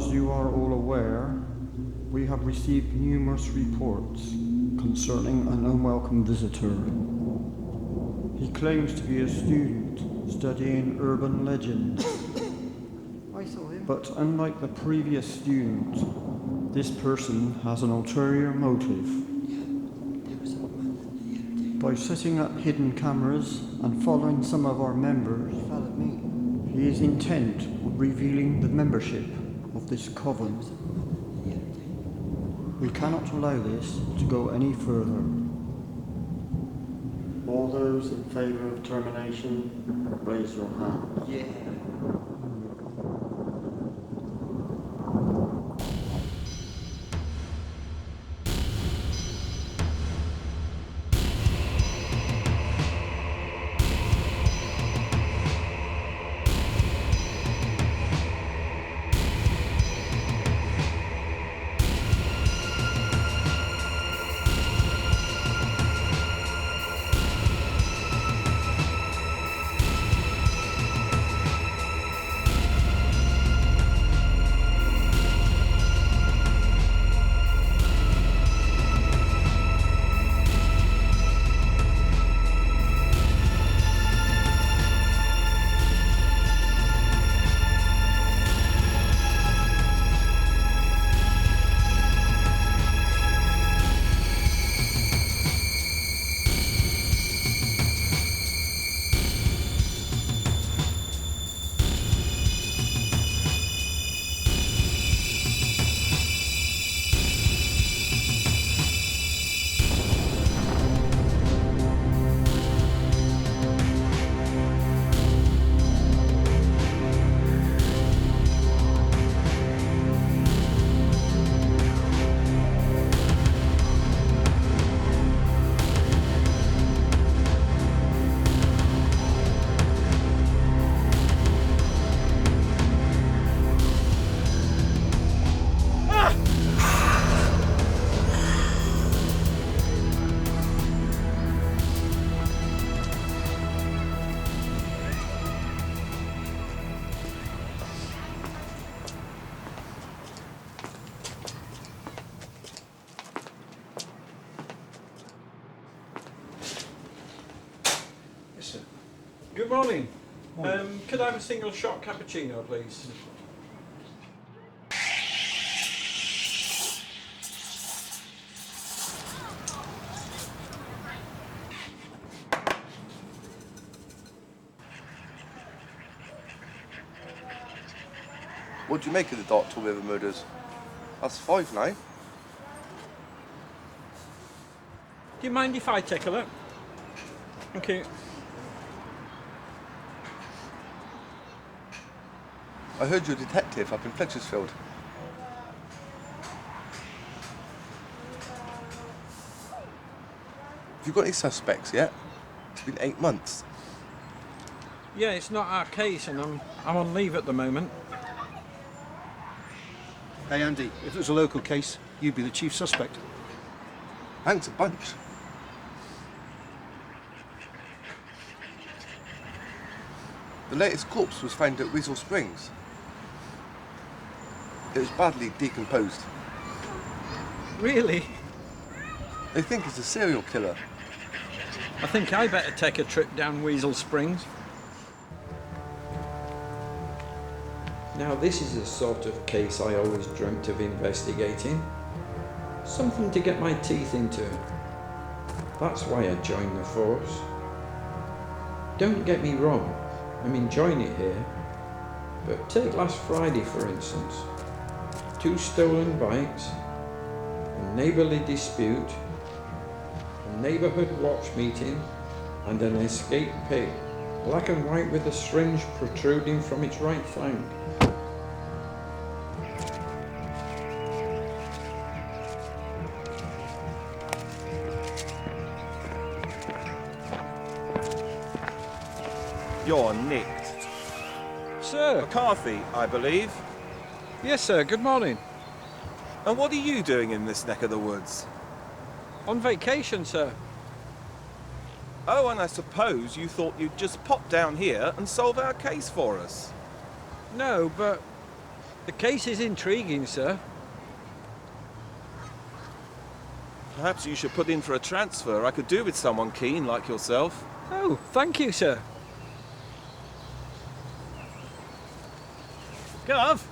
As you are all aware, we have received numerous reports concerning an unwelcome visitor. He claims to be a student studying urban legends. I saw him. But unlike the previous student, this person has an ulterior motive. By setting up hidden cameras and following some of our members, Followed me. he is intent on revealing the membership of this coven. We cannot allow this to go any further. All those in favour of termination, raise your hand. Yeah. Good morning. Could I have a single shot cappuccino, please? What do you make of the Dr. River murders? That's 5 now. Do you mind if I take a look? Thank you. I heard you're a detective up in Fletchersfield. Have you got any suspects yet? It's been 8 months. Yeah, it's not our case, and I'm on leave at the moment. Hey Andy, if it was a local case, you'd be the chief suspect. Thanks a bunch. The latest corpse was found at Weasel Springs. It was badly decomposed. Really? They think it's a serial killer. I think I better take a trip down Weasel Springs. Now this is the sort of case I always dreamt of investigating. Something to get my teeth into. That's why I joined the force. Don't get me wrong, I'm enjoying it here. But take last Friday for instance. 2 stolen bikes, a neighbourly dispute, a neighbourhood watch meeting, and an escaped pig, black and white with a syringe protruding from its right flank. You're nicked. Sir? McCarthy, I believe. Yes, sir. Good morning. And what are you doing in this neck of the woods? On vacation, sir. Oh, and I suppose you thought you'd just pop down here and solve our case for us. No, but The case is intriguing, sir. Perhaps you should put in for a transfer. I could do with someone keen like yourself. Oh, thank you, sir. Gov,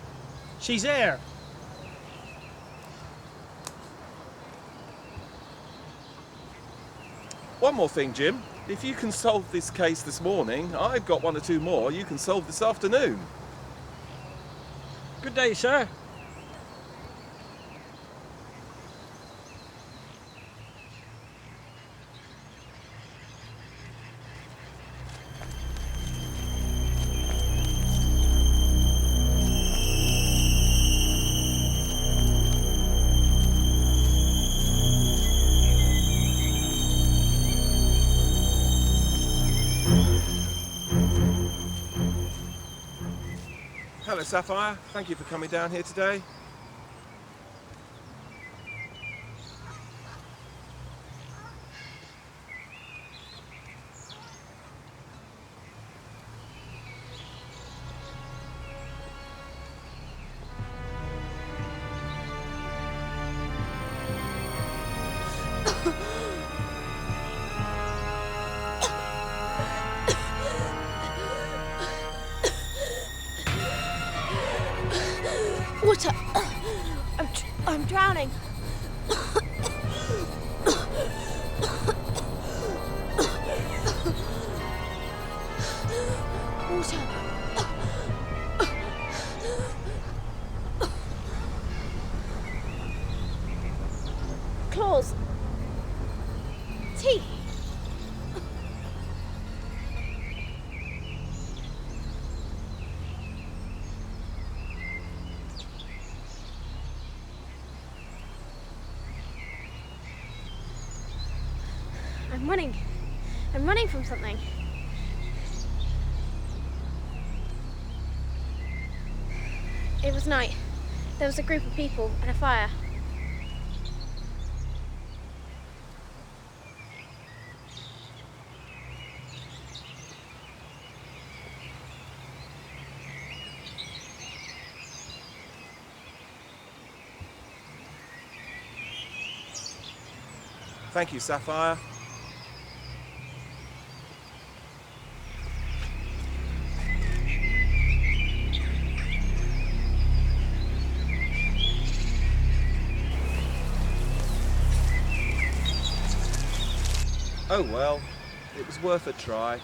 she's here. One more thing, Jim. If you can solve this case this morning, I've got one or two more you can solve this afternoon. Good day, sir. Hello, Sapphire. Thank you for coming down here today. Water! I'm drowning. Water. Claws. Teeth. I'm running. I'm running from something. It was night. There was a group of people and a fire. Thank you, Sapphire. Oh well, it was worth a try.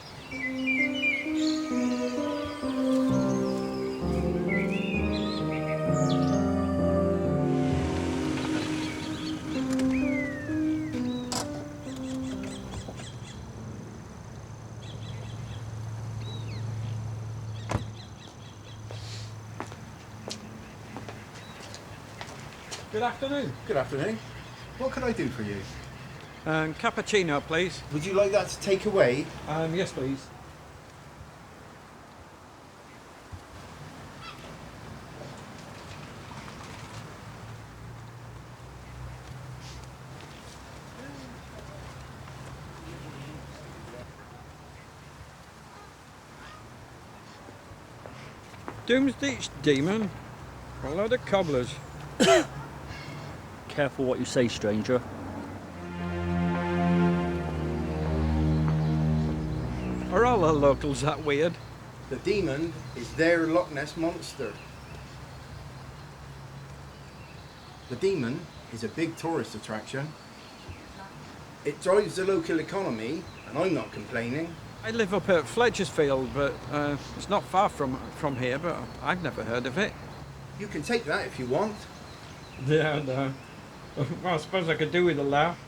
Good afternoon. Good afternoon. What can I do for you? Cappuccino, please. Would you like that to take away? Yes, please. Doomsditch demon. A load of cobblers. Careful what you say, stranger. Are all the locals that weird? The demon is their Loch Ness monster. The demon is a big tourist attraction. It drives the local economy, and I'm not complaining. I live up at Fletchersfield, but it's not far from here, but I've never heard of it. You can take that if you want. Yeah, no. Well, I suppose I could do with a laugh.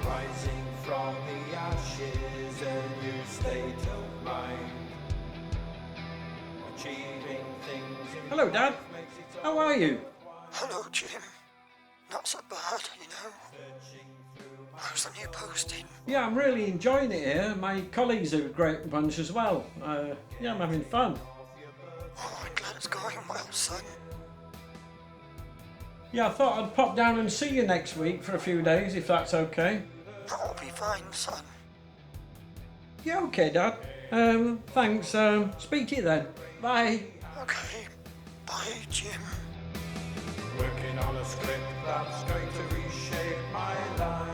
rising from the ashes, a new state of mind. Achieving things. Hello, Dad. How are you? Hello, Jim. Not so bad, you know. How's the new posting? Yeah, I'm really enjoying it here. My colleagues are a great bunch as well. Yeah, I'm having fun. Oh, I'm glad it's going well, son. Yeah, I thought I'd pop down and see you next week for a few days, if that's okay. That'll be fine, son. Yeah, okay, Dad. Thanks. Speak to you then. Bye. Okay. Bye, Jim. Working on a script that's going to reshape my life.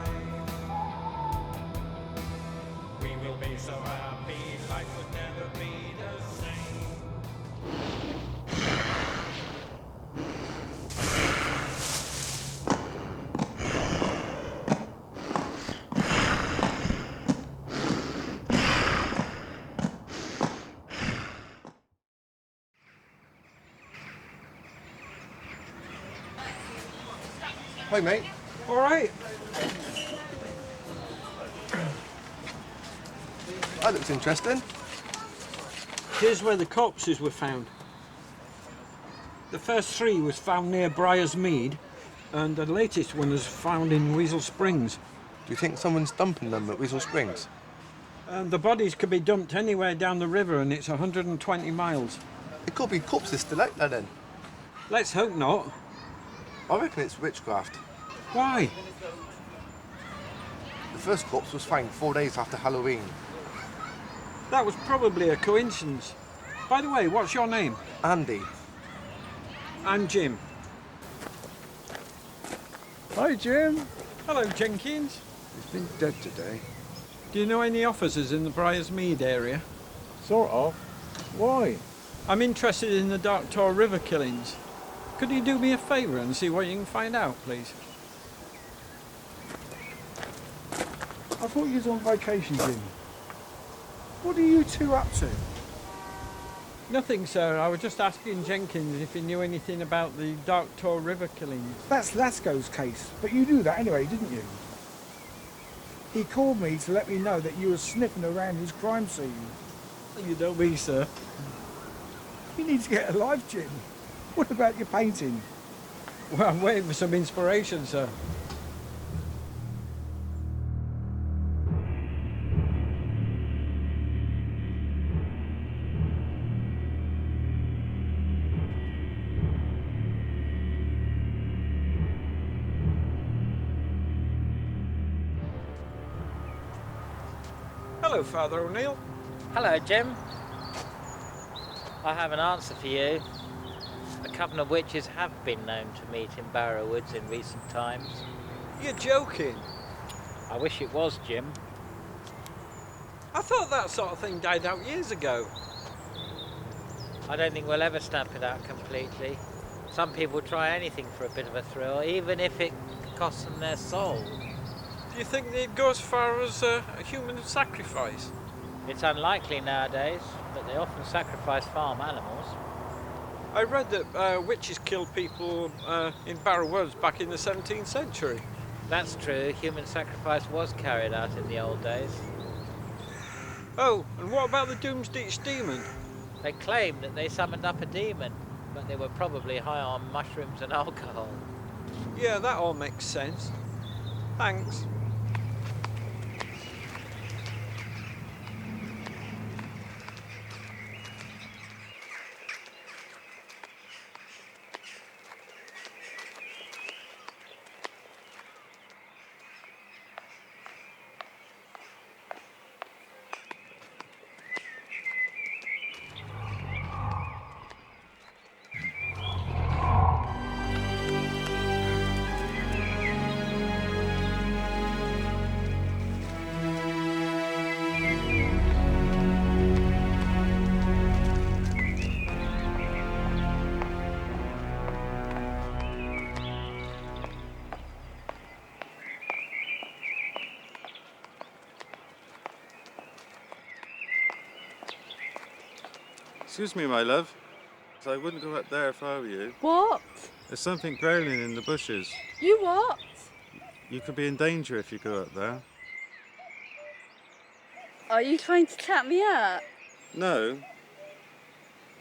We will be so happy, life would never be the same. Hi, mate. All right. That looks interesting. Here's where the corpses were found. The first 3 was found near Briar's Mead, and the latest one was found in Weasel Springs. Do you think someone's dumping them at Weasel Springs? And the bodies could be dumped anywhere down the river, and it's 120 miles. It could be corpses still out there then. Let's hope not. I reckon it's witchcraft. Why? The first corpse was found 4 days after Halloween. That was probably a coincidence. By the way, what's your name? Andy. I'm Jim. Hi, Jim. Hello, Jenkins. He's been dead today. Do you know any officers in the Briar's Mead area? Sort of. Why? I'm interested in the Dark Tor River killings. Could you do me a favour and see what you can find out, please? I thought you was on vacation, Jim. What are you two up to? Nothing, sir. I was just asking Jenkins if he knew anything about the Dark Tor River killings. That's Lasco's case, but you knew that anyway, didn't you? He called me to let me know that you were sniffing around his crime scene. You don't mean, sir. You need to get a life, Jim. What about your painting? Well, I'm waiting for some inspiration, sir. Hello, Father O'Neill. Hello, Jim. I have an answer for you. A coven of witches have been known to meet in Barrow Woods in recent times. You're joking. I wish it was, Jim. I thought that sort of thing died out years ago. I don't think we'll ever stamp it out completely. Some people try anything for a bit of a thrill, even if it costs them their soul. Do you think they'd go as far as a human sacrifice? It's unlikely nowadays, but they often sacrifice farm animals. I read that witches killed people in Barrow Woods back in the 17th century. That's true. Human sacrifice was carried out in the old days. Oh, and what about the Doomsditch demon? They claimed that they summoned up a demon, but they were probably high on mushrooms and alcohol. Yeah, that all makes sense. Thanks. Excuse me, my love. I wouldn't go up there if I were you. What? There's something growling in the bushes. You what? You could be in danger if you go up there. Are you trying to trap me up? No.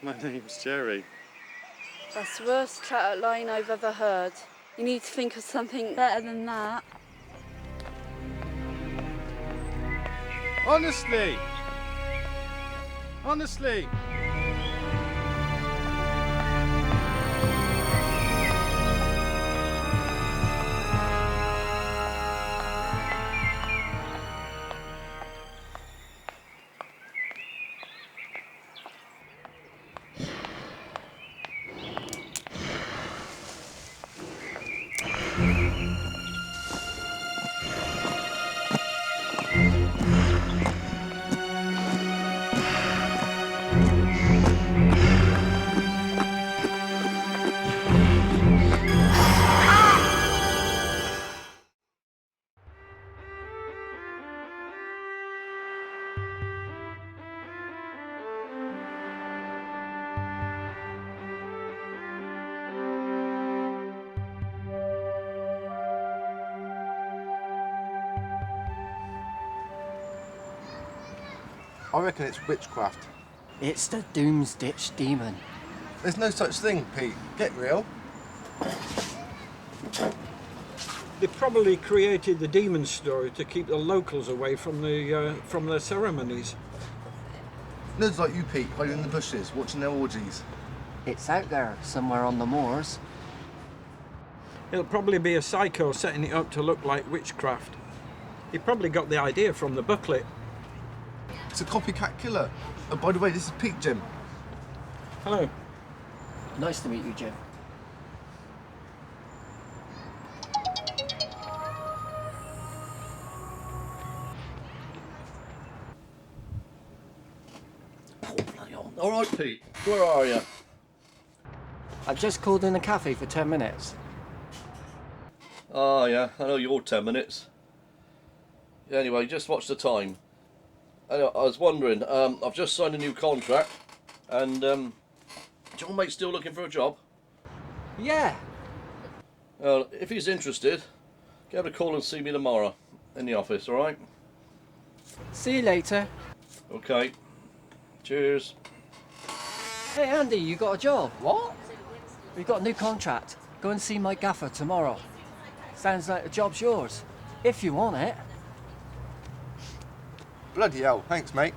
My name's Jerry. That's the worst trap line I've ever heard. You need to think of something better than that. Honestly! Honestly! I reckon it's witchcraft. It's the Doomsditch demon. There's no such thing, Pete. Get real. They probably created the demon story to keep the locals away from their ceremonies. Nerds like you, Pete, hiding in the bushes, watching their orgies. It's out there, somewhere on the moors. It'll probably be a psycho setting it up to look like witchcraft. He probably got the idea from the booklet. It's a copycat killer. Oh, by the way, this is Pete, Jim. Hello. Nice to meet you, Jim. All right, Pete. Where are you? I've just called in a cafe for 10 minutes. Oh, yeah. I know you're 10 minutes. Yeah, anyway, just watch the time. Anyway, I was wondering, I've just signed a new contract, and your mate's still looking for a job? Yeah. Well, if he's interested, give him a call and see me tomorrow in the office, all right? See you later. Okay. Cheers. Hey, Andy, you got a job. What? We've got a new contract. Go and see my gaffer tomorrow. Sounds like the job's yours, if you want it. Bloody hell, thanks, mate.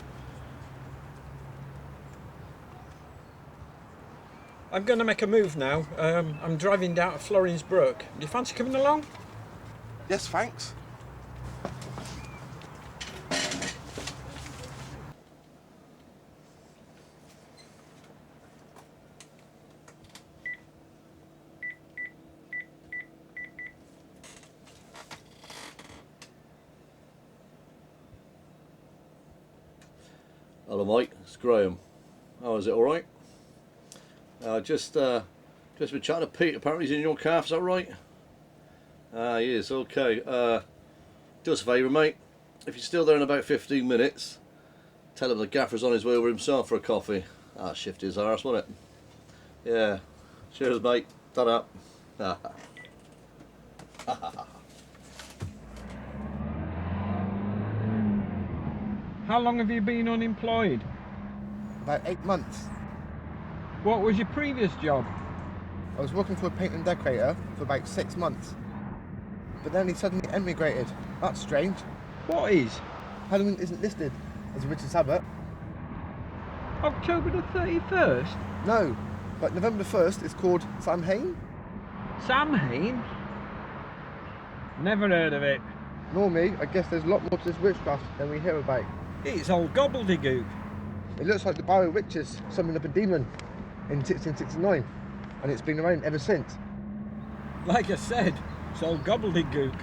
I'm going to make a move now. I'm driving down to Florence Brook. Do you fancy coming along? Yes, thanks. Hello, Mike. It's Graham. How is it? All right? Just been chatting to Pete. Apparently, he's in your calf. Is that right? He is. Okay. Do us a favour, mate. If you're still there in about 15 minutes, tell him the gaffer's on his way over himself for a coffee. Shift his arse, won't it? Yeah. Cheers, mate. Ta-da. How long have you been unemployed? About 8 months. What was your previous job? I was working for a paint and decorator for about 6 months. But then he suddenly emigrated. That's strange. What is? Halloween isn't listed as a Richard Sabbath. October the 31st? No, but November 1st is called Samhain. Samhain? Never heard of it. Nor me. I guess there's a lot more to this witchcraft than we hear about. It's all gobbledygook. It looks like the Barrow Witches summoned up a demon in 1669, and it's been around ever since. Like I said, it's all gobbledygook.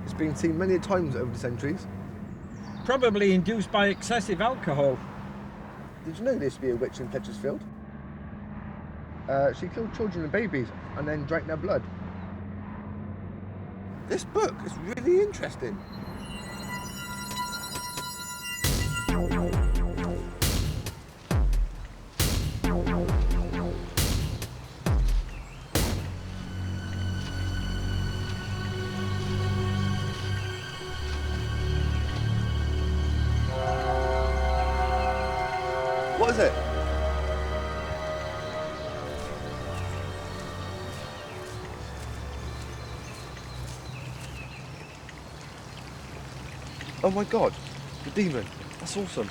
It's been seen many times over the centuries. Probably induced by excessive alcohol. Did you know there used to be a witch in Petersfield? She killed children and babies and then drank their blood. This book is really interesting. Oh my god, the demon. That's awesome.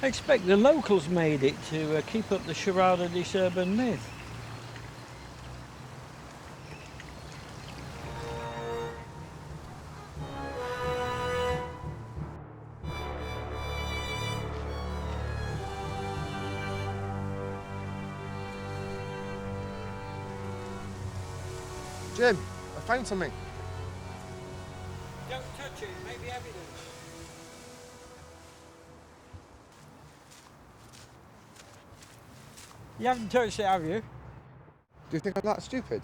I expect the locals made it to keep up the charade of this urban myth. Jim, I found something. Don't touch it, it may be evidence. You haven't touched it, have you? Do you think I'm that stupid?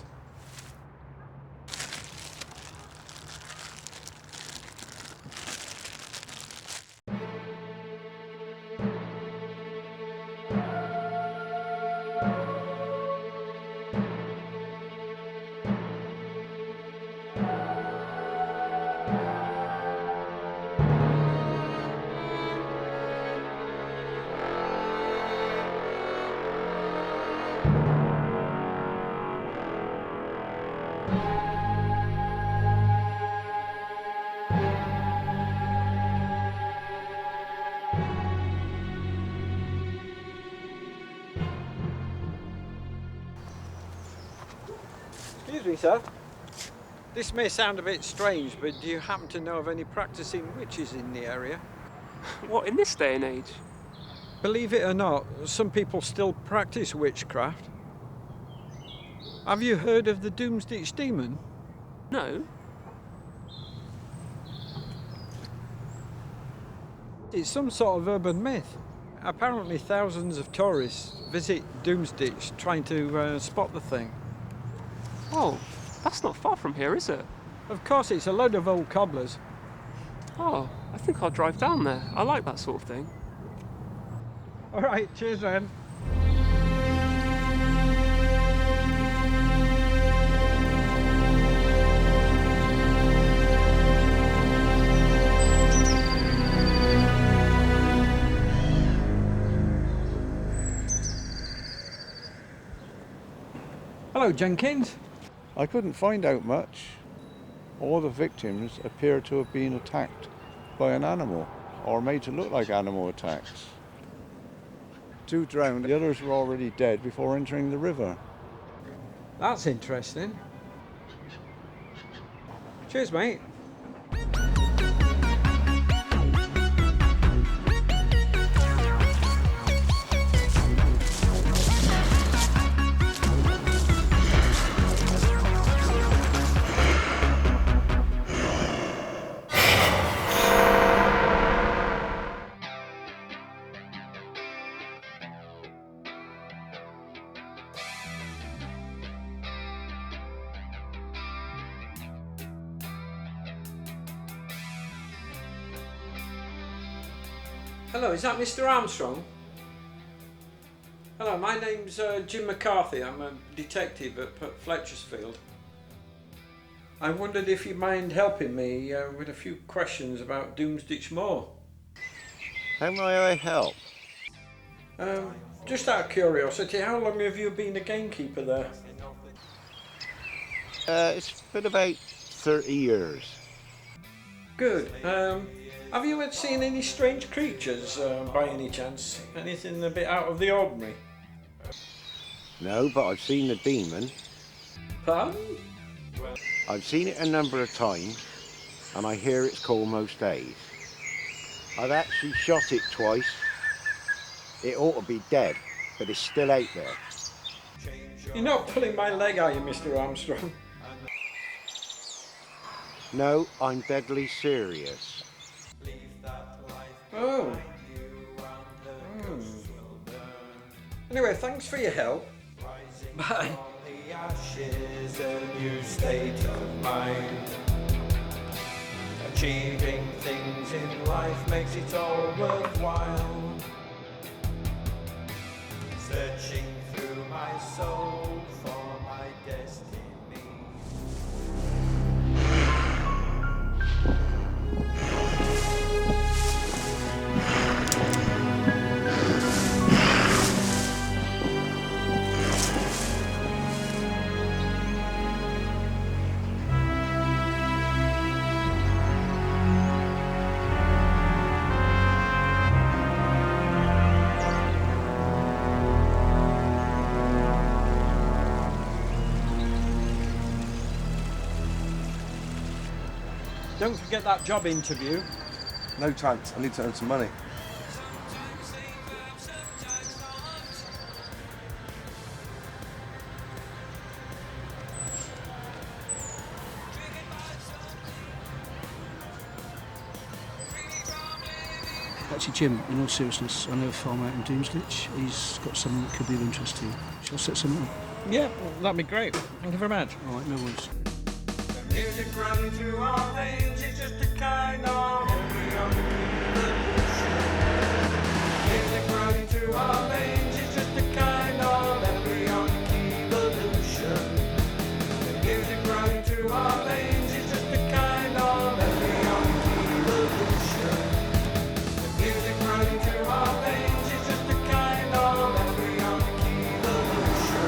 Excuse me, sir. This may sound a bit strange, but do you happen to know of any practicing witches in the area? What, in this day and age? Believe it or not, some people still practice witchcraft. Have you heard of the Doomsditch demon? No. It's some sort of urban myth. Apparently thousands of tourists visit Doomsditch trying to spot the thing. Oh, that's not far from here, is it? Of course, it's a load of old cobblers. Oh, I think I'll drive down there. I like that sort of thing. All right, cheers then. Hello, Jenkins. I couldn't find out much. All the victims appear to have been attacked by an animal, or made to look like animal attacks. 2 drowned, the others were already dead before entering the river. That's interesting. Cheers, mate. Hello, is that Mr. Armstrong? Hello, my name's Jim McCarthy. I'm a detective at Fletchersfield. I wondered if you'd mind helping me with a few questions about Doomsditch Moor. How may I help? Just out of curiosity, how long have you been a gamekeeper there? It's been about 30 years. Good. Have you ever seen any strange creatures by any chance? Anything a bit out of the ordinary? No, but I've seen the demon. Pardon? I've seen it a number of times, and I hear it's called most days. I've actually shot it twice. It ought to be dead, but it's still out there. You're not pulling my leg, are you, Mr. Armstrong? No, I'm deadly serious. Oh. Anyway, thanks for your help. Bye. Ashes, a new state of mind. Achieving things in life makes it all worthwhile. Searching through my soul for my destiny. Don't forget that job interview. No chance. I need to earn some money. Actually, Jim, in all seriousness, I know a farmer out in Doomsditch. He's got something that could be of interest to you. Shall I set something up? Yeah, well, that'd be great. Thank you very much. All right, no worries. Music running through our veins is just a kind of embryonic evolution. Music running through our veins is just a kind of embryonic evolution. The music running through our veins is just a kind of embryonic evolution. The music running through our veins is just a kind of embryonic evolution.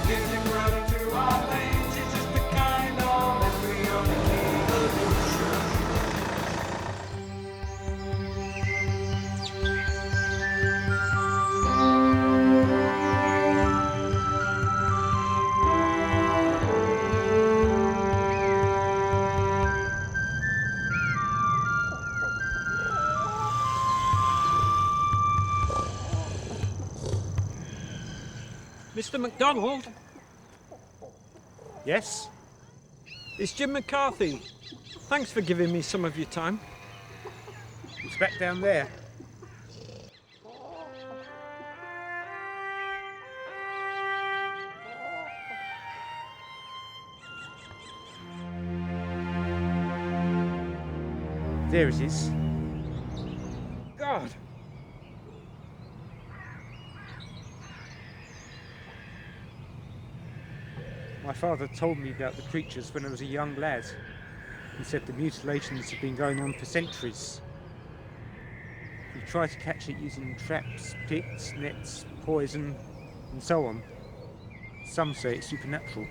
The music running through our veins is just a kind of embryonic evolution. Mr. MacDonald? Yes? It's Jim McCarthy. Thanks for giving me some of your time. It's back down there. There it is. God! My father told me about the creatures when I was a young lad. He said the mutilations have been going on for centuries. He tried to catch it using traps, pits, nets, poison, and so on. Some say it's supernatural.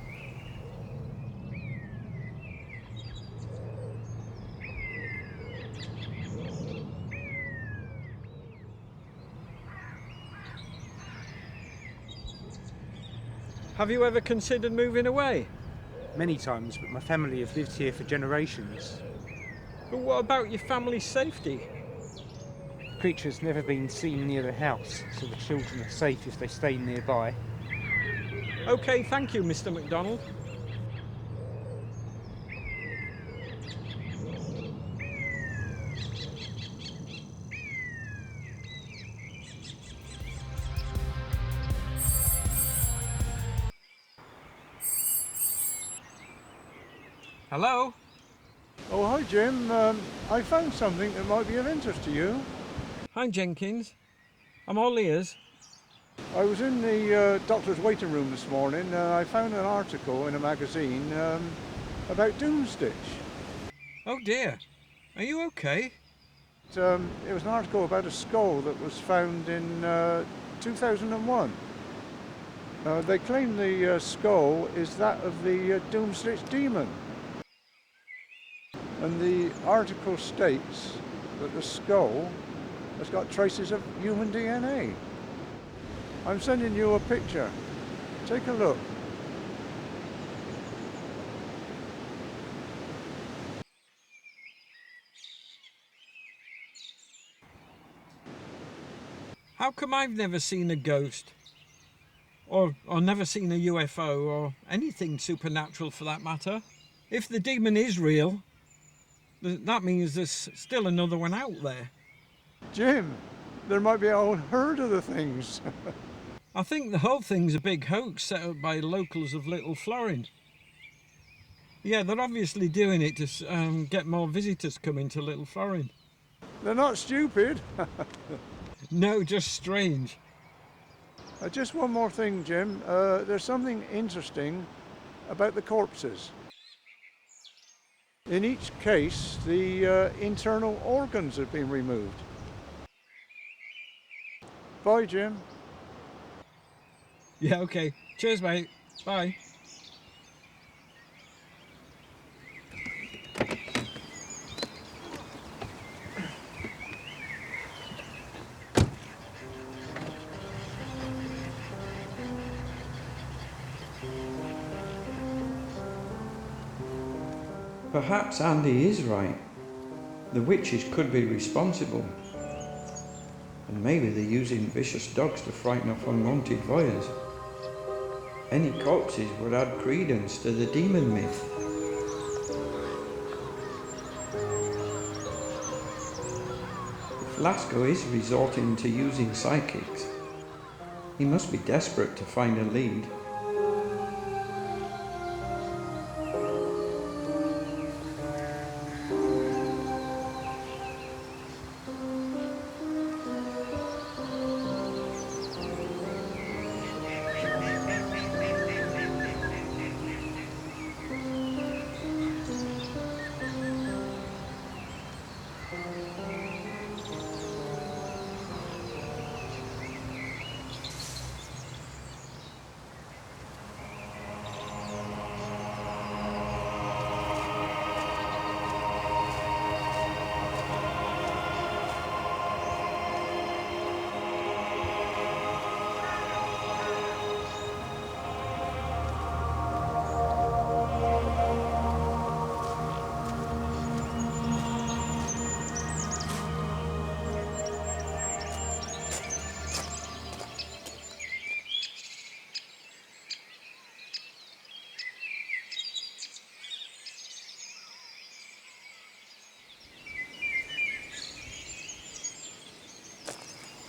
Have you ever considered moving away? Many times, but my family have lived here for generations. But what about your family's safety? The creature's never been seen near the house, so the children are safe if they stay nearby. Okay, thank you, Mr. MacDonald. Hello? Oh, hi, Jim. I found something that might be of interest to you. Hi, Jenkins. I'm all ears. I was in the doctor's waiting room this morning and I found an article in a magazine about Doomsditch. Oh dear. Are you okay? It was an article about a skull that was found in 2001. They claim the skull is that of the Doomsditch demon. And the article states that the skull has got traces of human DNA. I'm sending you a picture. Take a look. How come I've never seen a ghost? Or never seen a UFO or anything supernatural for that matter? If the demon is real, that means there's still another one out there. Jim, there might be a whole herd of the things. I think the whole thing's a big hoax set up by locals of Little Florin. Yeah, they're obviously doing it to get more visitors coming to Little Florin. They're not stupid. No, just strange. Just one more thing, Jim. There's something interesting about the corpses. In each case, the internal organs have been removed. Bye, Jim. Yeah, okay. Cheers, mate. Bye. Perhaps Andy is right. The witches could be responsible. And maybe they're using vicious dogs to frighten off unwanted voyeurs. Any corpses would add credence to the demon myth. If Lasco is resorting to using psychics, he must be desperate to find a lead.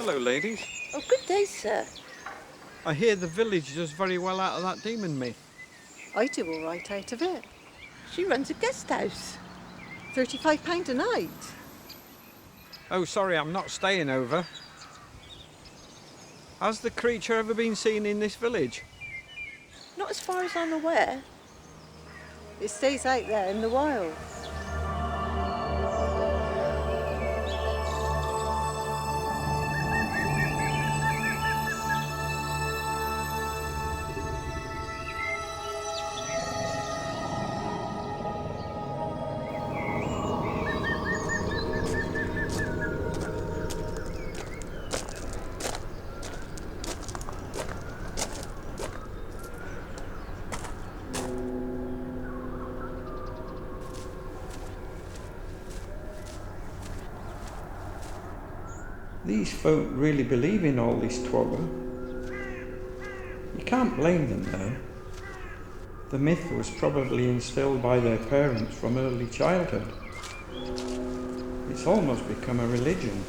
Hello, ladies. Oh, good day, sir. I hear the village does very well out of that demon myth. I do all right out of it. She runs a guest house. £35 a night. Oh, sorry, I'm not staying over. Has the creature ever been seen in this village? Not as far as I'm aware. It stays out there in the wild. These folk really believe in all this twogger. You can't blame them though. The myth was probably instilled by their parents from early childhood. It's almost become a religion.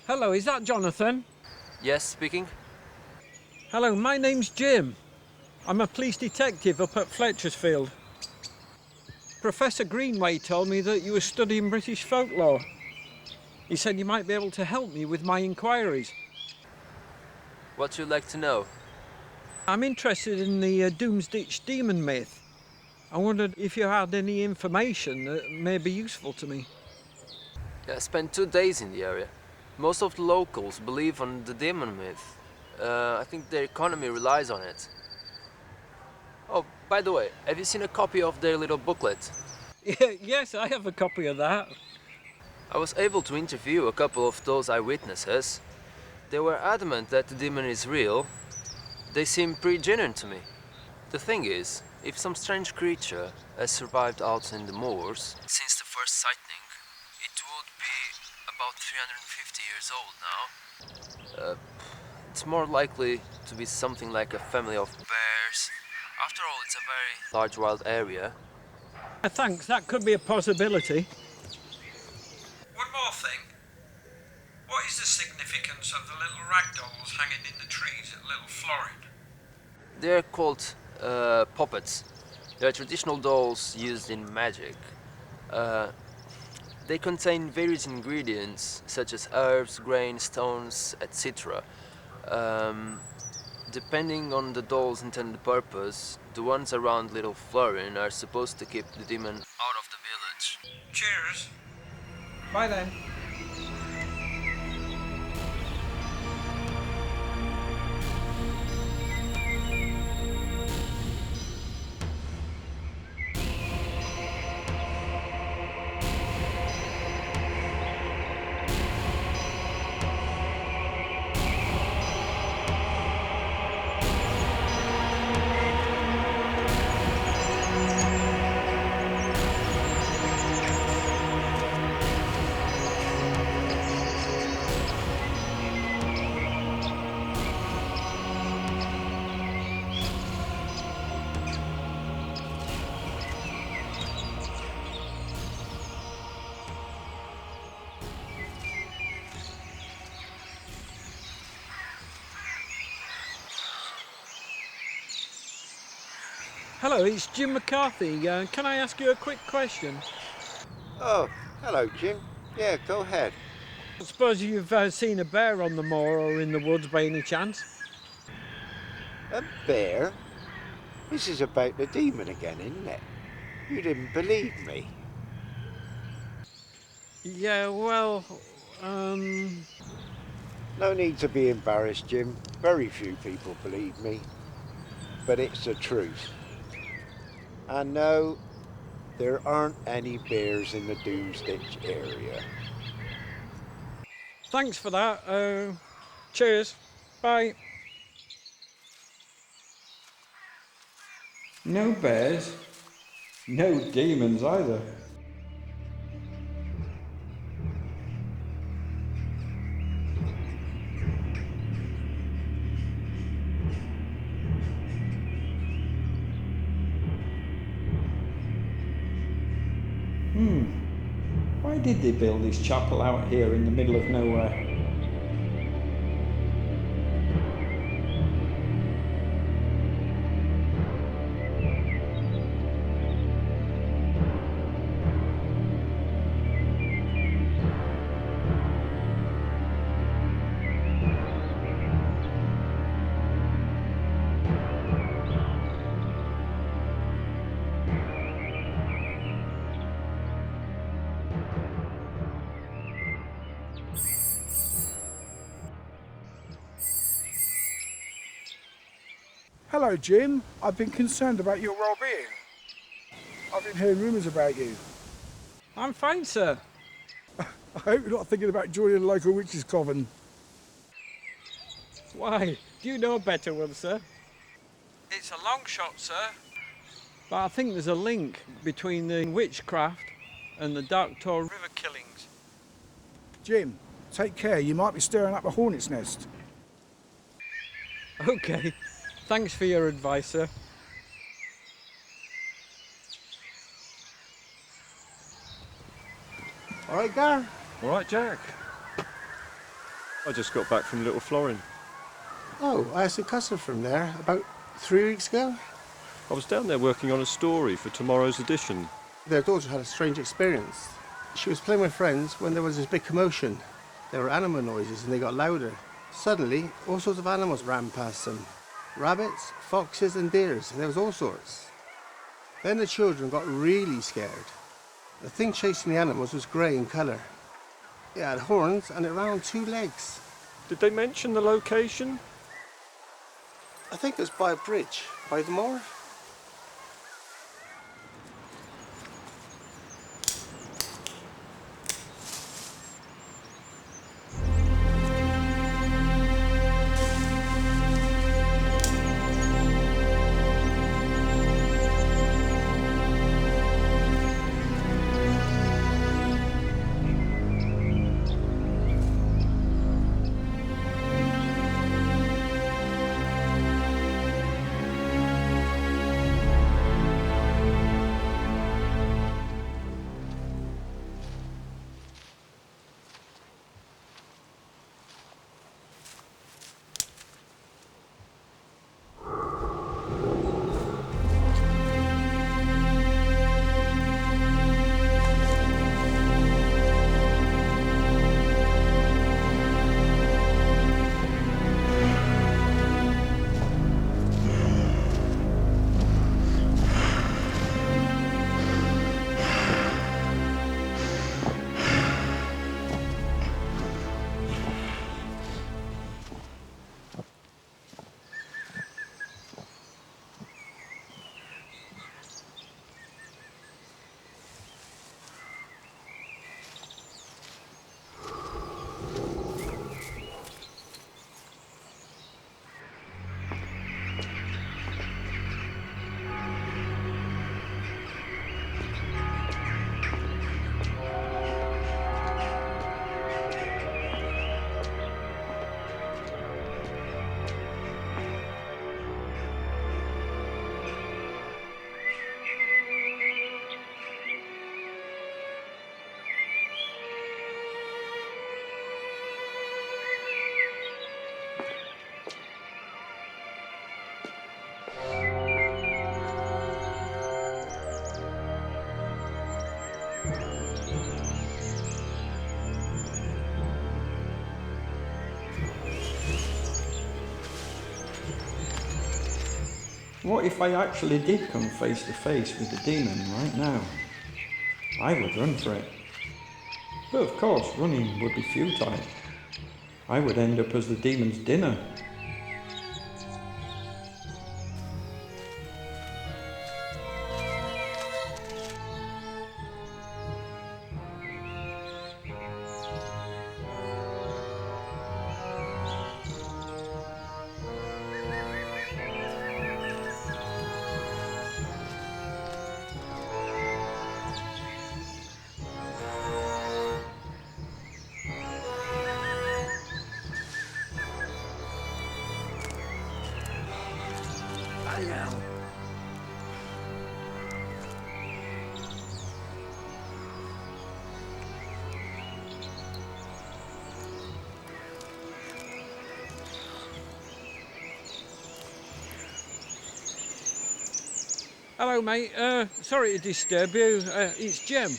Hello, is that Jonathan? Yes, speaking. Hello, my name's Jim. I'm a police detective up at Fletchersfield. Professor Greenway told me that you were studying British folklore. He said you might be able to help me with my inquiries. What you'd like to know? I'm interested in the Doomsditch demon myth. I wondered if you had any information that may be useful to me. Yeah, I spent 2 days in the area. Most of the locals believe on the demon myth. I think their economy relies on it. Oh, by the way, have you seen a copy of their little booklet? Yes, I have a copy of that. I was able to interview a couple of those eyewitnesses. They were adamant that the demon is real. They seem pretty genuine to me. The thing is, if some strange creature has survived out in the moors since the first sighting, it would be about 350 years old now. It's more likely to be something like a family of bears. After all, it's a very large wild area. Thanks, that could be a possibility. One more thing. What is the significance of the little rag dolls hanging in the trees at Little Florin? They're called puppets. They're traditional dolls used in magic. They contain various ingredients such as herbs, grain, stones, etc. Depending on the doll's intended purpose, the ones around Little Florin are supposed to keep the demon out of the village. Cheers. Bye then. Hello, it's Jim McCarthy. Can I ask you a quick question? Oh, hello, Jim. Yeah, go ahead. I suppose you've seen a bear on the moor or in the woods by any chance? A bear? This is about the demon again, isn't it? You didn't believe me. Yeah, well, No need to be embarrassed, Jim. Very few people believe me. But it's the truth. And no, there aren't any bears in the Doomsditch area. Thanks for that. Cheers. Bye. No bears. No demons either. Why did they build this chapel out here in the middle of nowhere? Hello, Jim. I've been concerned about your well-being. I've been hearing rumours about you. I'm fine, sir. I hope you're not thinking about joining the local witches' coven. Why? Do you know a better one, sir? It's a long shot, sir. But I think there's a link between the witchcraft and the Dark Tor river killings. Jim, take care. You might be stirring up a hornet's nest. Okay. Thanks for your advice, sir. All right, Gar? All right, Jack. I just got back from Little Florin. Oh, I had some custom from there about 3 weeks ago. I was down there working on a story for tomorrow's edition. Their daughter had a strange experience. She was playing with friends when there was this big commotion. There were animal noises and they got louder. Suddenly, all sorts of animals ran past them. Rabbits, foxes and deers, and there was all sorts. Then the children got really scared. The thing chasing the animals was grey in colour. It had horns and it ran on 2 legs. Did they mention the location? I think it was by a bridge, by the moor. What if I actually did come face to face with the demon right now? I would run for it. But of course, running would be futile. I would end up as the demon's dinner. Hello, mate. Sorry to disturb you. It's Jim.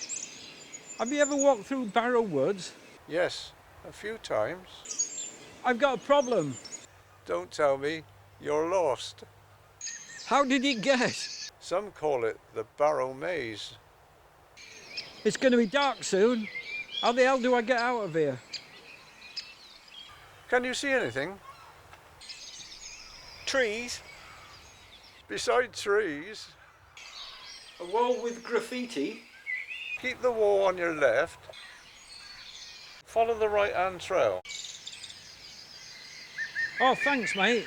Have you ever walked through Barrow Woods? Yes, a few times. I've got a problem. Don't tell me you're lost. How did you guess? Some call it the Barrow Maze. It's going to be dark soon. How the hell do I get out of here? Can you see anything? Trees. Beside trees, A wall with graffiti. keep the wall on your left. Follow the right-hand trail. Oh, thanks, mate.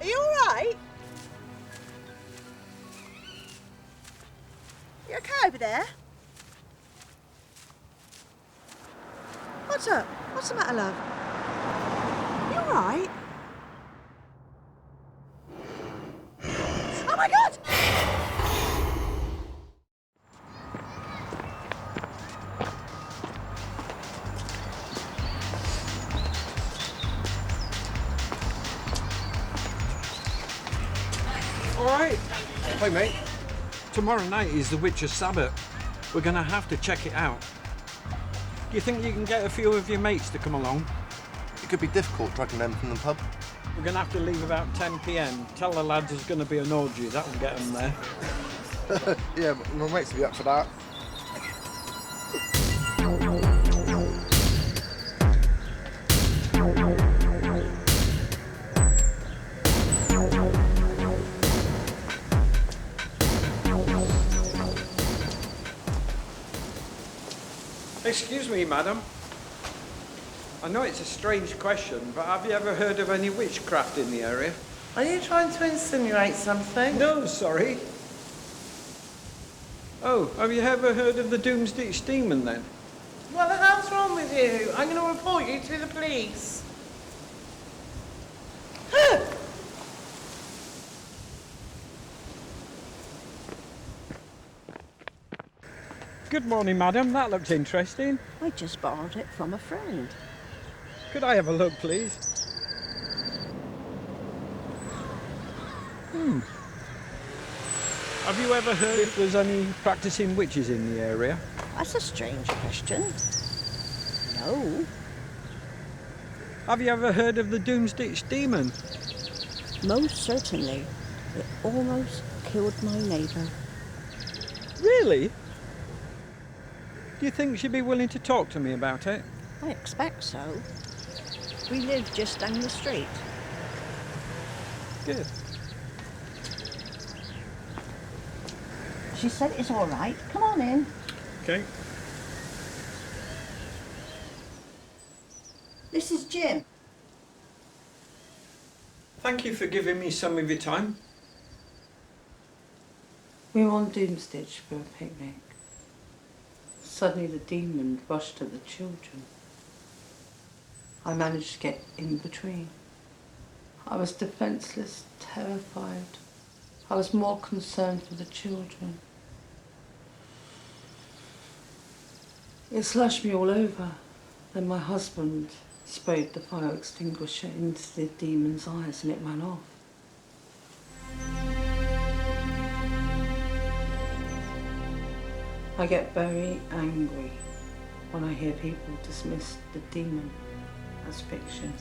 Are you alright? You okay over there? What's up? What's the matter, love? You alright? Oh my God! All right. Hi, mate. Tomorrow night is the Witcher's Sabbath. We're going to have to check it out. Do you think you can get a few of your mates to come along? It could be difficult dragging them from the pub. We're going to have to leave about 10 p.m. Tell the lads there's going to be an orgy. That will get them there. Yeah, but my mates will be up for that. Excuse me, madam. I know it's a strange question, but have you ever heard of any witchcraft in the area? Are you trying to insinuate something? No, sorry. Oh, have you ever heard of the Doomsditch demon then? What the hell's wrong with you? I'm going to report you to the police. Good morning, madam. That looks interesting. I just borrowed it from a friend. Could I have a look, please? Have you ever heard if there's any practicing witches in the area? That's a strange question. No. Have you ever heard of the Doomsditch demon? Most certainly. It almost killed my neighbour. Really? Do you think she'd be willing to talk to me about it? I expect so. We live just down the street. Good. She said it's all right. Come on in. Okay. This is Jim. Thank you for giving me some of your time. We were on Doomsditch for a picnic. Suddenly the demon rushed at the children. I managed to get in between. I was defenceless, terrified. I was more concerned for the children. It slashed me all over. Then my husband sprayed the fire extinguisher into the demon's eyes and it ran off. I get very angry when I hear people dismiss the demon as fiction.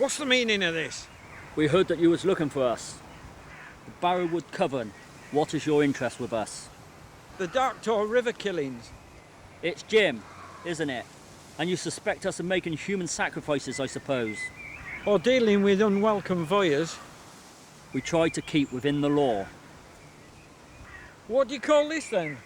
What's the meaning of this? We heard that you was looking for us. The Barrowwood Coven. What is your interest with us? The Dark Tor River killings. It's Jim, isn't it? And you suspect us of making human sacrifices, I suppose. Or dealing with unwelcome voyeurs. We try to keep within the law. What do you call this then?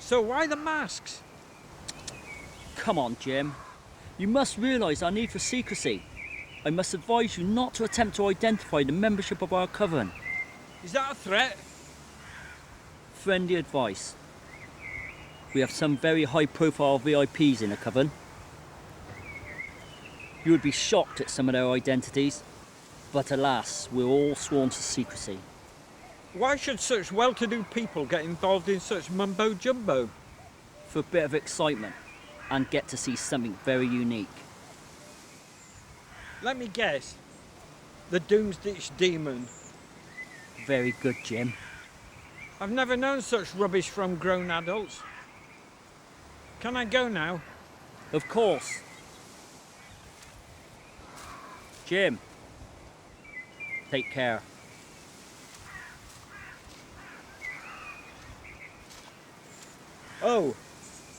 So why the masks? Come on, Jim. You must realise our need for secrecy. I must advise you not to attempt to identify the membership of our coven. Is that a threat? Friendly advice. We have some very high-profile VIPs in the coven. You would be shocked at some of their identities, but alas, we're all sworn to secrecy. Why should such well-to-do people get involved in such mumbo-jumbo? For a bit of excitement, and get to see something very unique. Let me guess. The Doomsditch demon. Very good, Jim. I've never known such rubbish from grown adults. Can I go now? Of course. Jim, take care. Oh,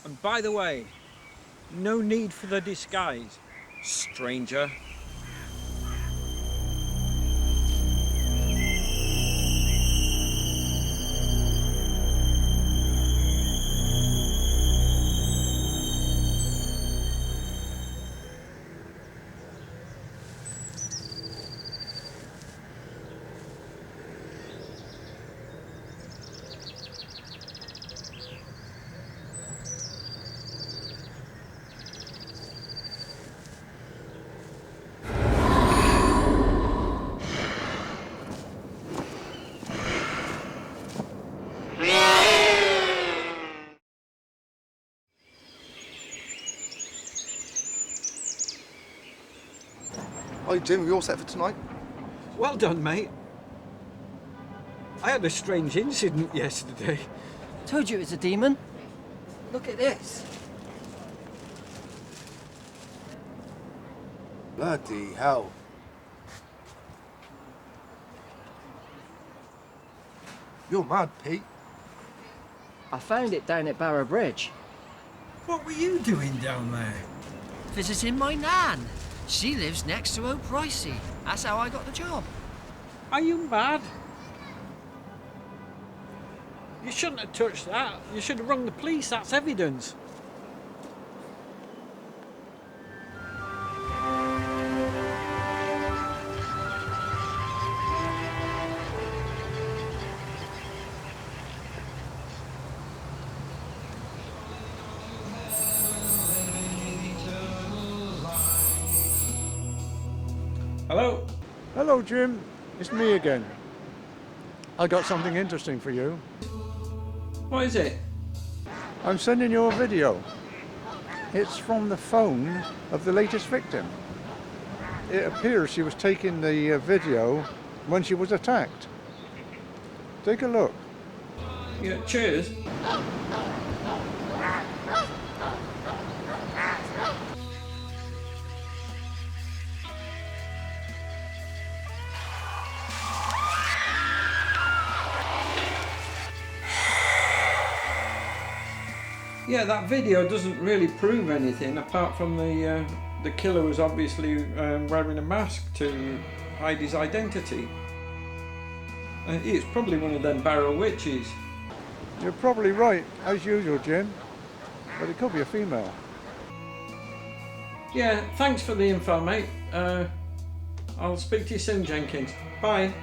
and by the way, no need for the disguise, stranger. Hi Jim, we all set for tonight? Well done, mate. I had a strange incident yesterday. Told you it was a demon. Look at this. Bloody hell. You're mad, Pete. I found it down at Barrow Bridge. What were you doing down there? Visiting my nan. She lives next to O'Pricey. That's how I got the job. Are you mad? You shouldn't have touched that. You should have rung the police. That's evidence. Hello? Hello, Jim. It's me again. I got something interesting for you. What is it? I'm sending you a video. It's from the phone of the latest victim. It appears she was taking the video when she was attacked. Take a look. Yeah, cheers. Yeah, that video doesn't really prove anything apart from the killer was obviously wearing a mask to hide his identity. It's probably one of them barrel witches. You're probably right, as usual, Jim. But it could be a female. Yeah, thanks for the info, mate. I'll speak to you soon, Jenkins. Bye.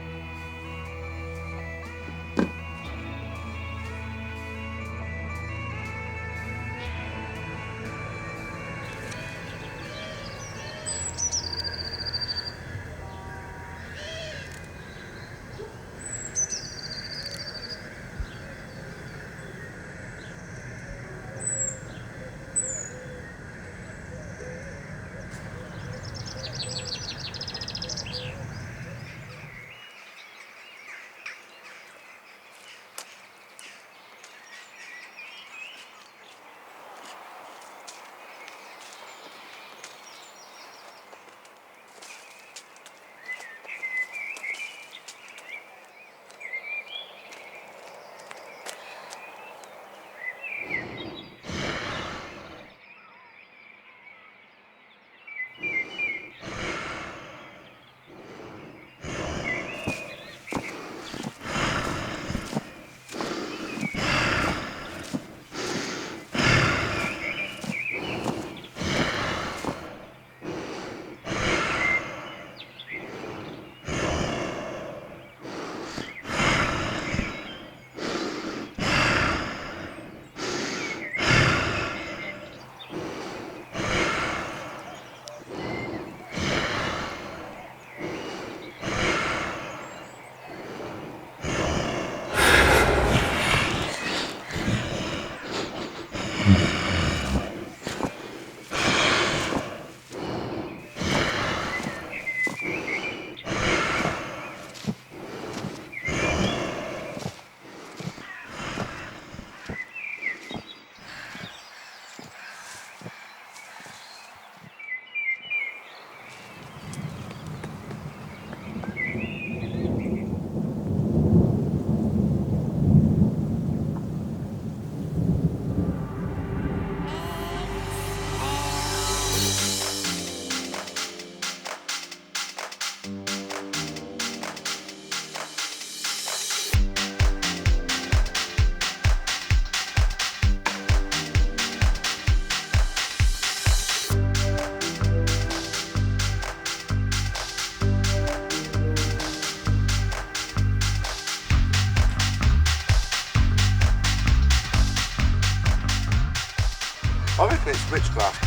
I reckon it's witchcraft.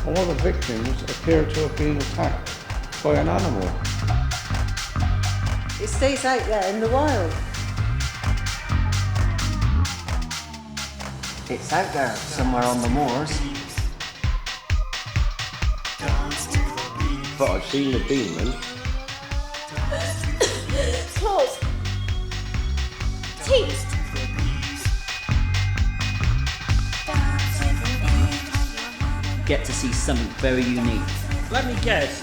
All the victims appear to have been attacked by an animal. It stays out there in the wild. It's out there somewhere on the moors. but I've seen the demon. Claws. Teeth. Get to see something very unique. Let me guess.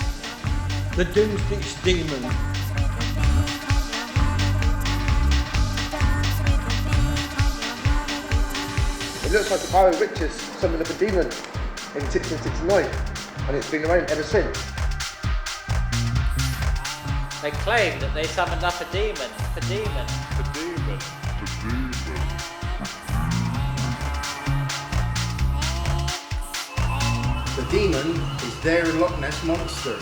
The Doomsditch demon. It looks like the Power of Witches summoned up a demon in 1669, and it's been around ever since. They claim that they summoned up a demon. A demon. A demon. The demon is their Loch Ness monster.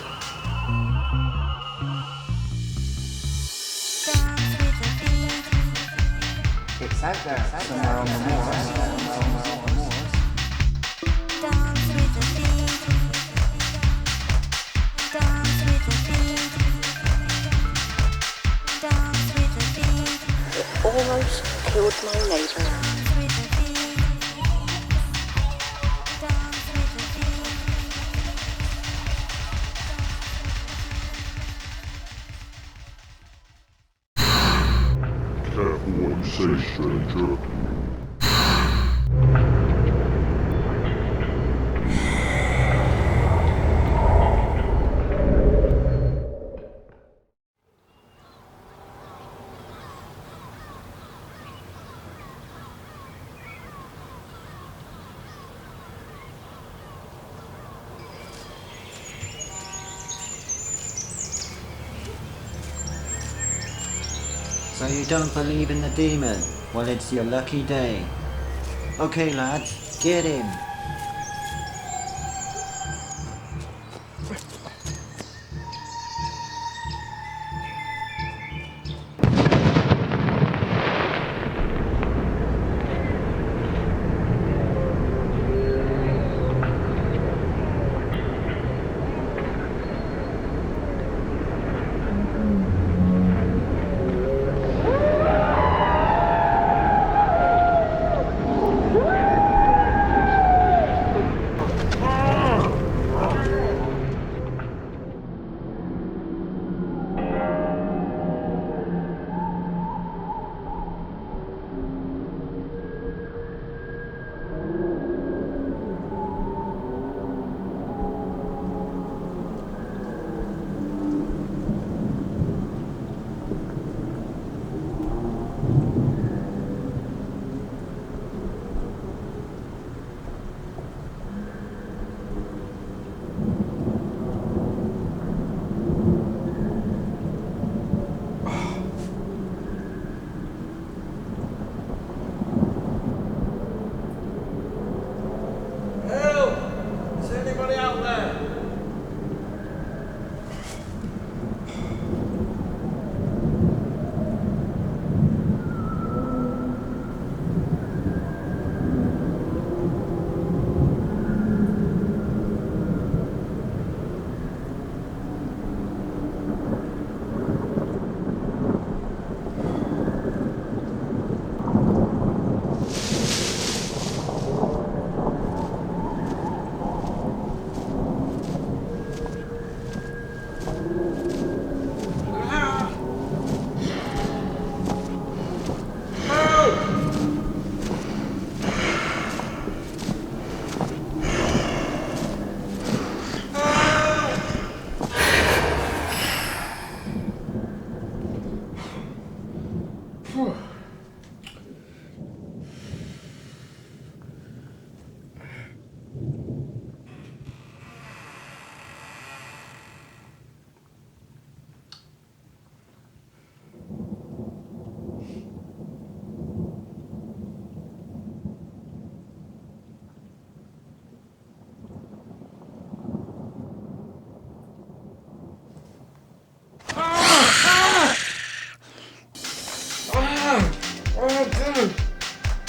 It's out there, somewhere on the moors. It almost killed my neighbour. Careful what you say, stranger. So you don't believe in the demon? Well, it's your lucky day. Okay, lads, get him.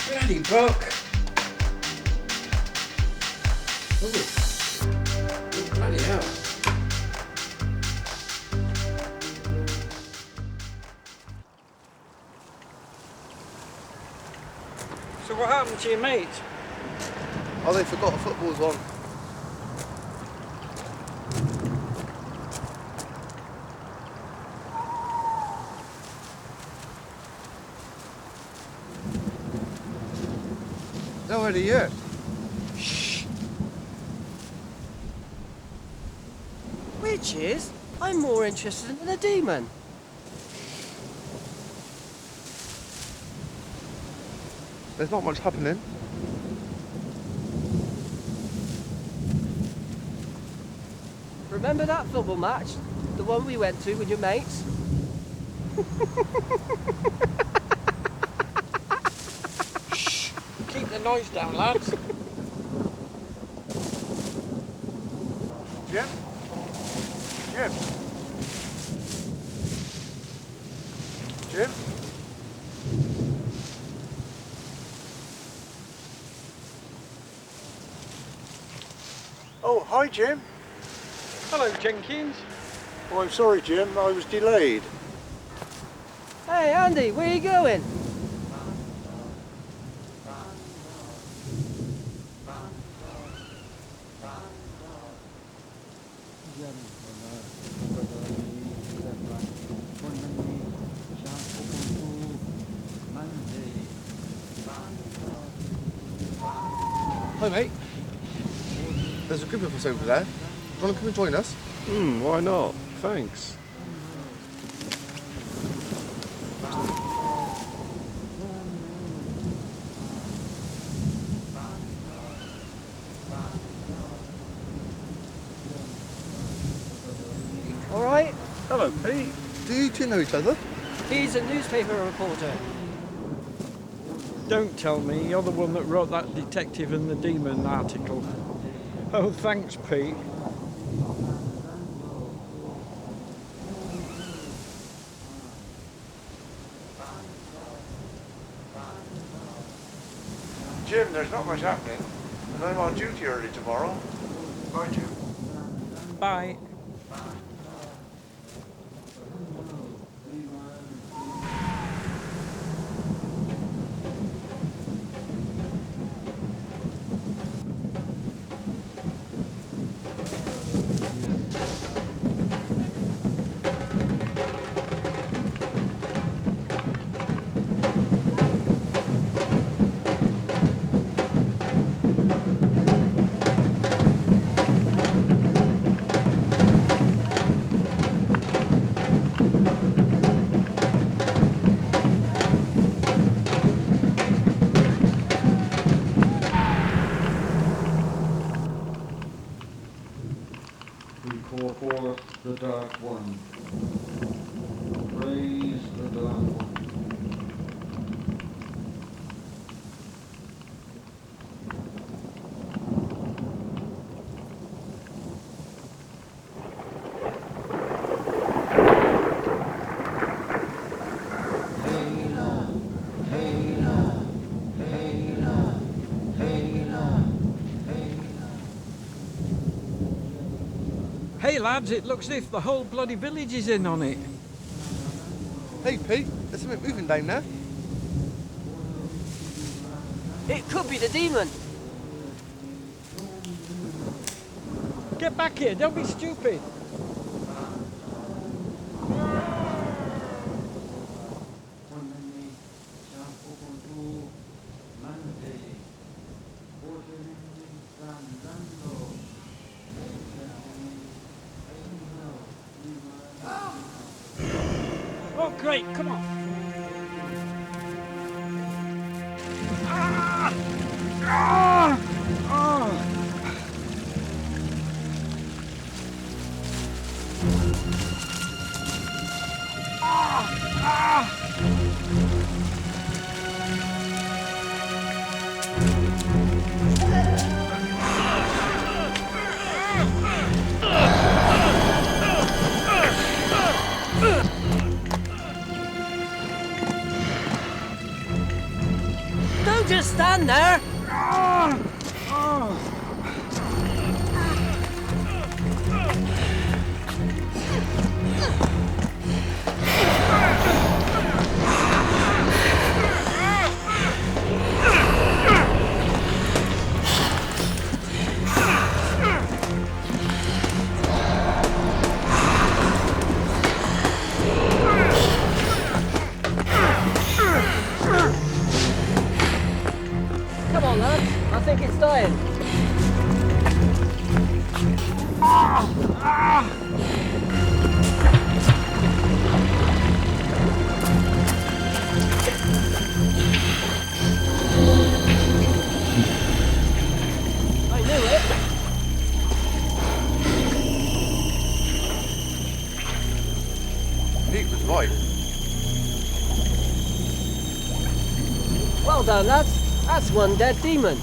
Bloody buck. Oh, bloody hell. So what happened to your mate? Oh, they forgot a football's on. idea yet. Witches? I'm more interested in a demon. There's not much happening. Remember that football match? The one we went to with your mates? Shh! Keep the noise down, lads. Jim? Jim? Jim? Oh, hi, Jim. Hello, Jenkins. Oh, I'm sorry, Jim. I was delayed. Hey, Andy, where are you going? Hi, mate. There's a group of us over there. Do you want to come and join us? Why not? Thanks. All right? Hello, Pete. Do you two know each other? He's a newspaper reporter. Don't tell me you're the one that wrote that Detective and the Demon article. Oh, thanks, Pete. Jim, there's not much happening, and I'm on duty early tomorrow. Bye, Jim. Bye. We call forth the Dark One. Praise the Dark One. Hey, lads, it looks as if the whole bloody village is in on it. Hey, Pete. There's something moving down there. It could be the demon. Get back here, don't be stupid. Oh, great, come on. Ah! Ah! Ah! Don't just stand there. Come on, Pete was right. Well done, lads. That's one dead demon.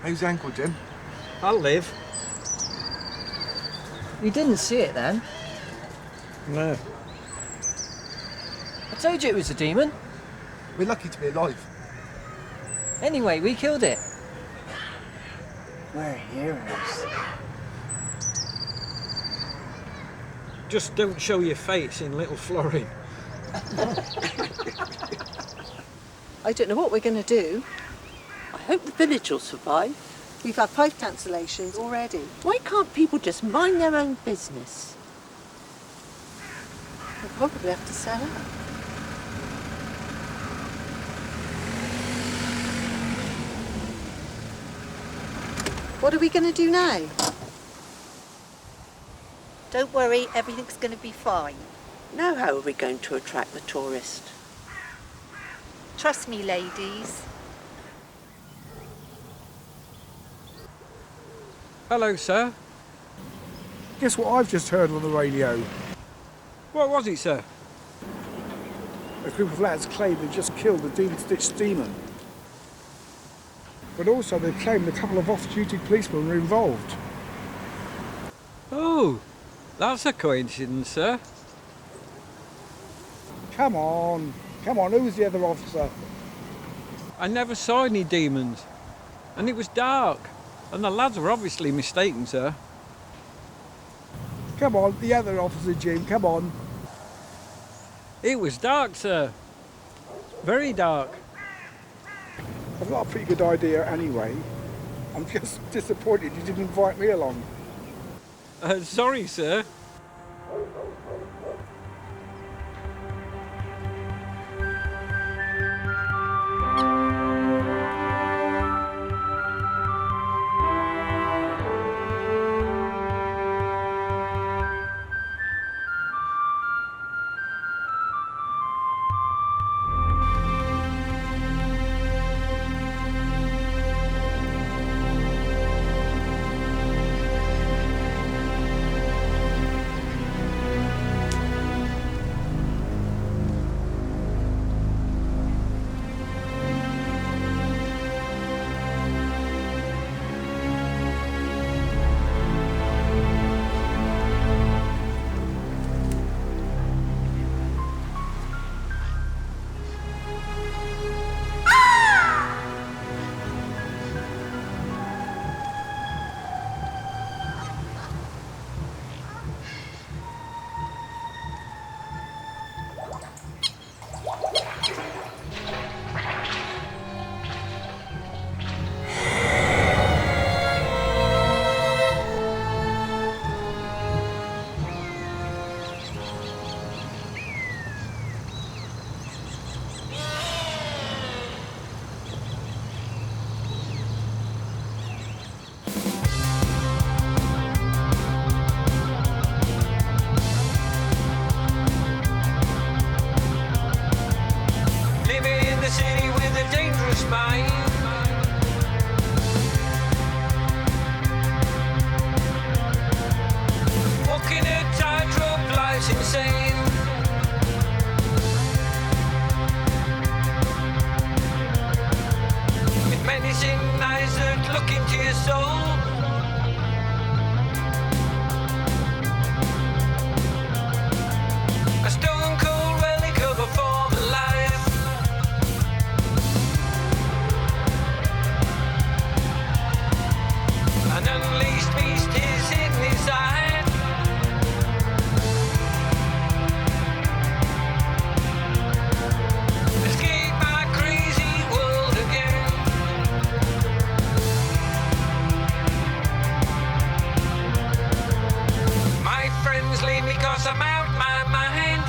How's your ankle, Jim? I'll live. You didn't see it then? No. I told you it was a demon. We're lucky to be alive. Anyway, we killed it. We're heroes. Just don't show your face in Little Florin. I don't know what we're going to do. I hope the village will survive. We've had 5 cancellations already. Why can't people just mind their own business? We'll probably have to sell out. What are we going to do now? Don't worry, everything's going to be fine. Now how are we going to attract the tourist? Trust me, ladies. Hello, sir. Guess what I've just heard on the radio? What was it, sir? A group of lads claim they've just killed the Doomsditch demon. But also they claimed a couple of off-duty policemen were involved. Oh, that's a coincidence, sir. Come on, who was the other officer? I never saw any demons, and it was dark, and the lads were obviously mistaken, sir. Come on, the other officer, Jim, come on. It was dark, sir. Very dark. I've got a pretty good idea anyway. I'm just disappointed you didn't invite me along. Sorry, sir. I'm out my mind.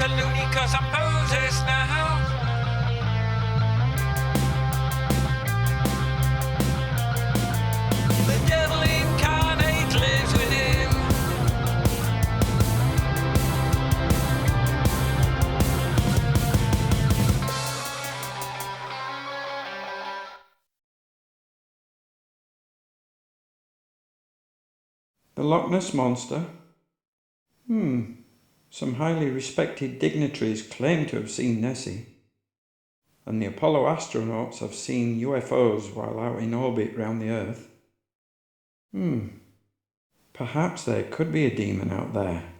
longer loony 'cause I'm possessed now. The devil incarnate lives within. The Loch Ness Monster? Some highly respected dignitaries claim to have seen Nessie. And the Apollo astronauts have seen UFOs while out in orbit round the Earth. Perhaps there could be a demon out there.